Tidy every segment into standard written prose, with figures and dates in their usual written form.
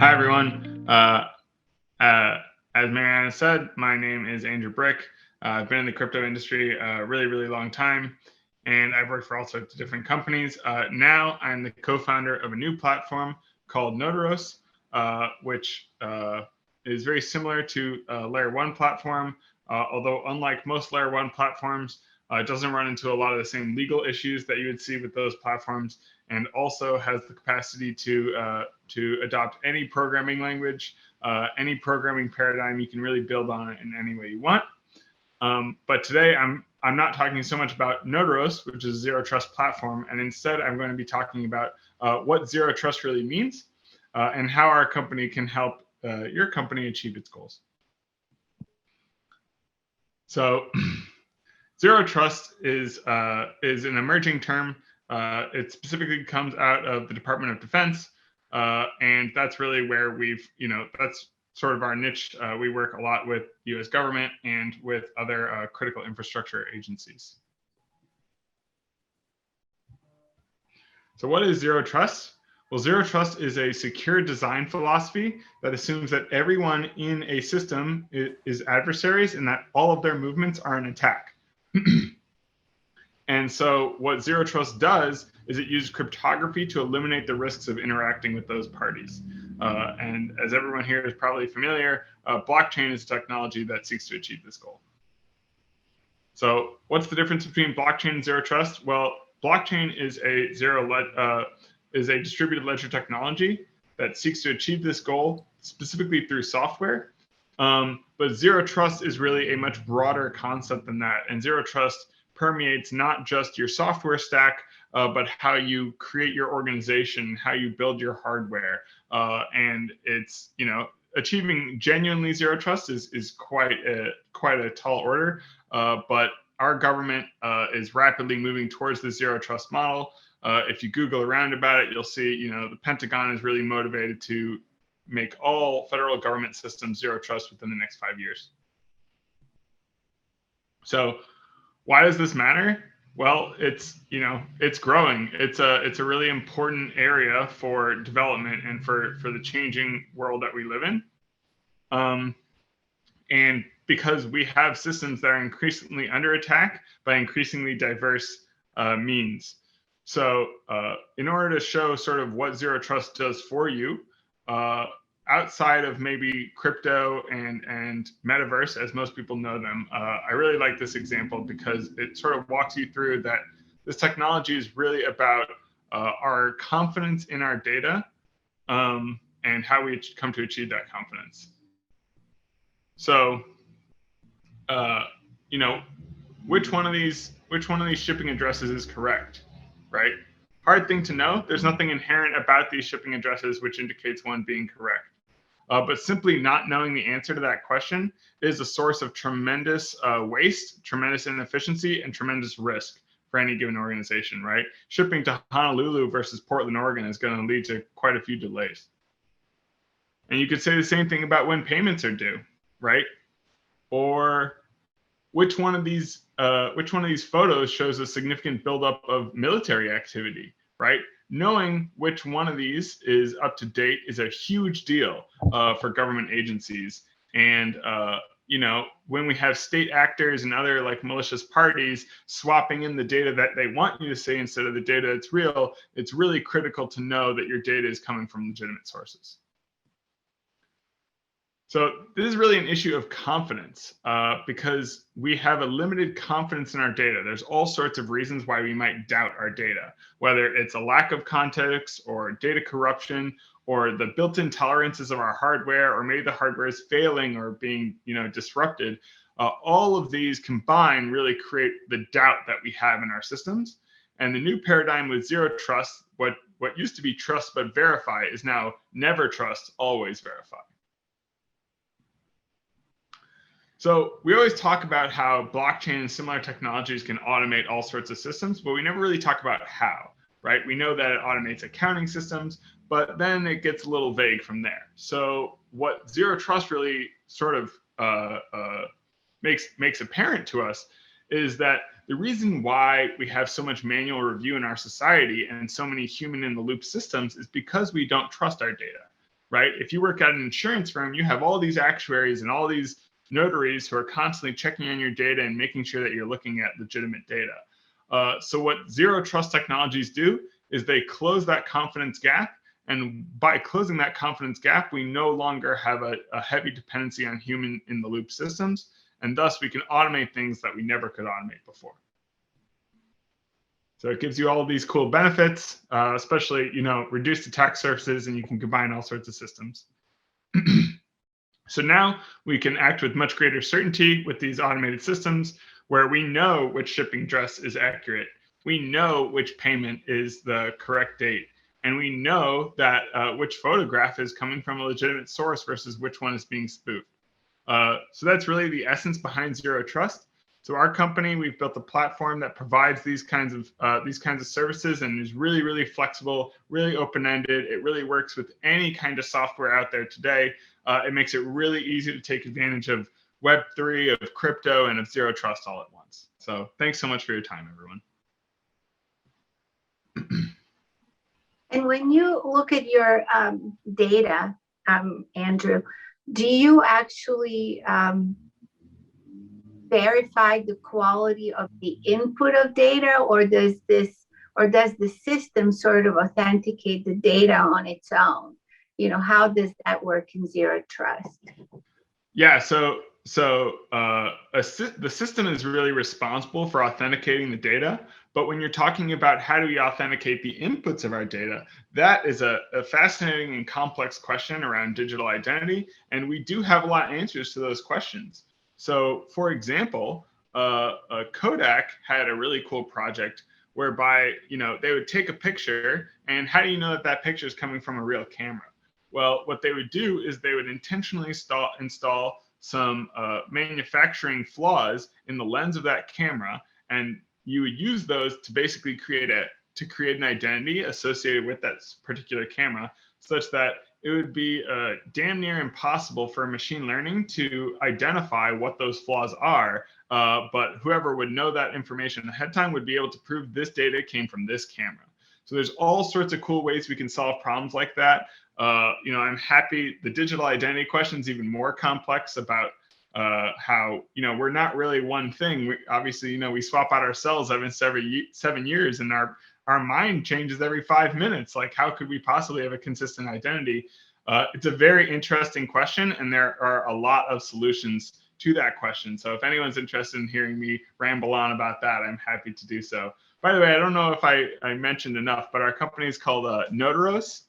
Hi, everyone. As Mariana said, my name is Andrew Brick. I've been in the crypto industry a really, really long time, and I've worked for all sorts of different companies. Now I'm the co-founder of a new platform called Notoros, which is very similar to Layer 1 platform, although unlike most Layer 1 platforms, it doesn't run into a lot of the same legal issues that you would see with those platforms, and also has the capacity to adopt any programming language, any programming paradigm. You can really build on it in any way you want. But today I'm not talking so much about Notoros, which is a zero trust platform, and instead I'm going to be talking about what zero trust really means and how our company can help your company achieve its goals. So zero trust is an emerging term. It specifically comes out of the Department of Defense, and that's really where that's sort of our niche. We work a lot with the U.S. government and with other critical infrastructure agencies. So what is zero trust? Well, zero trust is a secure design philosophy that assumes that everyone in a system is adversaries and that all of their movements are an attack. And so what zero trust does is it uses cryptography to eliminate the risks of interacting with those parties. And as everyone here is probably familiar, blockchain is technology that seeks to achieve this goal. So what's the difference between blockchain and zero trust? Well, blockchain is a distributed ledger technology that seeks to achieve this goal specifically through software. But zero trust is really a much broader concept than that. And zero trust permeates not just your software stack, but how you create your organization, how you build your hardware. And it's, achieving genuinely zero trust is quite a tall order. But our government is rapidly moving towards the zero trust model. If you Google around about it, you'll see, the Pentagon is really motivated to make all federal government systems zero trust within the next 5 years. So why does this matter? Well, it's growing. It's a really important area for development and for the changing world that we live in. And because we have systems that are increasingly under attack by increasingly diverse means. So in order to show sort of what zero trust does for you, outside of maybe crypto and metaverse, as most people know them, I really like this example because it sort of walks you through that this technology is really about our confidence in our data and how we come to achieve that confidence. So, which one of these shipping addresses is correct, right? Hard thing to know. There's nothing inherent about these shipping addresses which indicates one being correct. But simply not knowing the answer to that question is a source of tremendous waste, tremendous inefficiency, and tremendous risk for any given organization, right? Shipping to Honolulu versus Portland, Oregon is going to lead to quite a few delays. And you could say the same thing about when payments are due, right? Or which one of these photos shows a significant buildup of military activity, right? Knowing which one of these is up to date is a huge deal for government agencies. And when we have state actors and other like malicious parties swapping in the data that they want you to see instead of the data that's real, it's really critical to know that your data is coming from legitimate sources. So this is really an issue of confidence because we have a limited confidence in our data. There's all sorts of reasons why we might doubt our data, whether it's a lack of context or data corruption or the built-in tolerances of our hardware, or maybe the hardware is failing or being disrupted. All of these combined really create the doubt that we have in our systems. And the new paradigm with zero trust, what used to be trust but verify, is now never trust, always verify. So we always talk about how blockchain and similar technologies can automate all sorts of systems, but we never really talk about how, right? We know that it automates accounting systems, but then it gets a little vague from there. So what zero trust really sort of makes apparent to us is that the reason why we have so much manual review in our society and so many human in the loop systems is because we don't trust our data. right? If you work at an insurance firm, you have all these actuaries and all these notaries who are constantly checking on your data and making sure that you're looking at legitimate data. So what zero trust technologies do is they close that confidence gap. And by closing that confidence gap, we no longer have a heavy dependency on human in the loop systems. And thus we can automate things that we never could automate before. So it gives you all of these cool benefits, especially, reduced attack surfaces, and you can combine all sorts of systems. So now we can act with much greater certainty with these automated systems where we know which shipping address is accurate. We know which payment is the correct date. And we know that which photograph is coming from a legitimate source versus which one is being spoofed. So that's really the essence behind Zero Trust. So our company, we've built a platform that provides these kinds of services and is really, really flexible, really open-ended. It really works with any kind of software out there today. It makes it really easy to take advantage of Web3, of crypto, and of Zero Trust all at once. So thanks so much for your time, everyone. And when you look at your data, Andrew, do you actually verify the quality of the input of data, or does the system sort of authenticate the data on its own? How does that work in Zero Trust? Yeah, so the system is really responsible for authenticating the data. But when you're talking about how do we authenticate the inputs of our data, that is a fascinating and complex question around digital identity. And we do have a lot of answers to those questions. So, for example, Kodak had a really cool project whereby, they would take a picture, and how do you know that that picture is coming from a real camera? Well, what they would do is they would intentionally install some manufacturing flaws in the lens of that camera, and you would use those to basically create an identity associated with that particular camera, such that it would be damn near impossible for machine learning to identify what those flaws are. But whoever would know that information ahead of time would be able to prove this data came from this camera. So there's all sorts of cool ways we can solve problems like that. I'm happy the digital identity question is even more complex about how, we're not really one thing. Obviously, we swap out our cells every 7 years, and our mind changes every 5 minutes. Like, how could we possibly have a consistent identity? It's a very interesting question, and there are a lot of solutions to that question. So if anyone's interested in hearing me ramble on about that, I'm happy to do so. By the way, I don't know if I mentioned enough, but our company is called Notoros.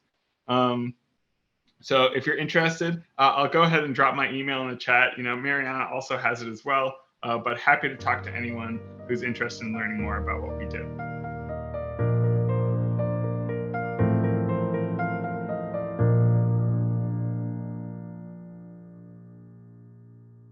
So if you're interested, I'll go ahead and drop my email in the chat. Mariana also has it as well, but happy to talk to anyone who's interested in learning more about what we do.